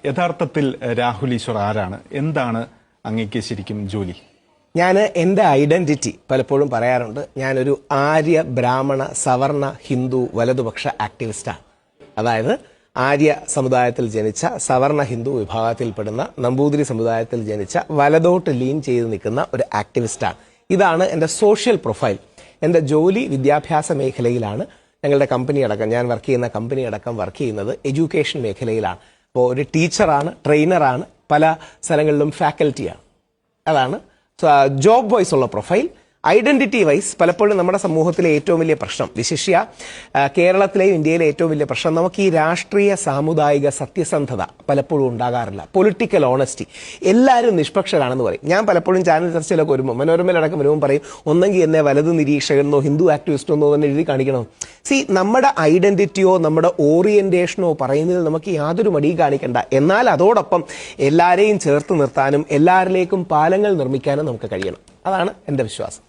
യഥാർത്ഥത്തിൽ രാഹുൽ ഈശ്വർ ആരാണ്? എന്താണ് അങ്ങേക്ക് ശരിക്കും ജോലി? ഞാൻ എൻ്റെ ഐഡന്റിറ്റി പലപ്പോഴും പറയാറുണ്ട്. ഞാനൊരു ആര്യ ബ്രാഹ്മണ സവർണ ഹിന്ദു വലതുപക്ഷ ആക്ടിവിസ്റ്റാണ്. അതായത് ആര്യ സമുദായത്തിൽ ജനിച്ച സവർണ ഹിന്ദു വിഭാഗത്തിൽപ്പെടുന്ന നമ്പൂതിരി സമുദായത്തിൽ ജനിച്ച വലതോട്ട് ലീൻ ചെയ്ത് നിൽക്കുന്ന ഒരു ആക്ടിവിസ്റ്റാണ്. ഇതാണ് എൻ്റെ സോഷ്യൽ പ്രൊഫൈൽ. എൻ്റെ ജോലി വിദ്യാഭ്യാസ മേഖലയിലാണ്. ഞങ്ങളുടെ കമ്പനി അടക്കം, ഞാൻ വർക്ക് ചെയ്യുന്ന കമ്പനി അടക്കം വർക്ക് ചെയ്യുന്നത് എഡ്യൂക്കേഷൻ മേഖലയിലാണ്. അപ്പോൾ ഒരു ടീച്ചറാണ്, ട്രെയിനറാണ്, പല സ്ഥലങ്ങളിലും ഫാക്കൽറ്റിയാണ്. അതാണ് ജോബ് വൈസ് ഉള്ള പ്രൊഫൈൽ. ഐഡന്റിറ്റി വൈസ് പലപ്പോഴും നമ്മുടെ സമൂഹത്തിലെ ഏറ്റവും വലിയ പ്രശ്നം, വിശിഷ്യ കേരളത്തിലെയും ഇന്ത്യയിലെ ഏറ്റവും വലിയ പ്രശ്നം, നമുക്ക് ഈ രാഷ്ട്രീയ സാമുദായിക സത്യസന്ധത പലപ്പോഴും ഉണ്ടാകാറില്ല. Political honesty. എല്ലാവരും നിഷ്പക്ഷരാണെന്ന് പറയും. ഞാൻ പലപ്പോഴും ചാനൽ ചർച്ചയിലൊക്കെ വരുമ്പോൾ, മനോരമയിലടക്കം വരുമ്പോൾ പറയും, ഒന്നെങ്കിൽ എന്നെ വലത് നിരീക്ഷകനെന്നോ ഹിന്ദു ആക്ടിവിസ്റ്റോ എന്നോ തന്നെ എഴുതി കാണിക്കണം. നമ്മുടെ ഐഡന്റിറ്റിയോ നമ്മുടെ ഓറിയന്റേഷനോ പറയുന്നതിൽ നമുക്ക് യാതൊരു മടിയും കാണിക്കണ്ട. എന്നാൽ അതോടൊപ്പം എല്ലാവരെയും ചേർത്ത് നിർത്താനും എല്ലാവരിലേക്കും പാലങ്ങൾ നിർമ്മിക്കാനും നമുക്ക് കഴിയണം. അതാണ് എൻ്റെ വിശ്വാസം.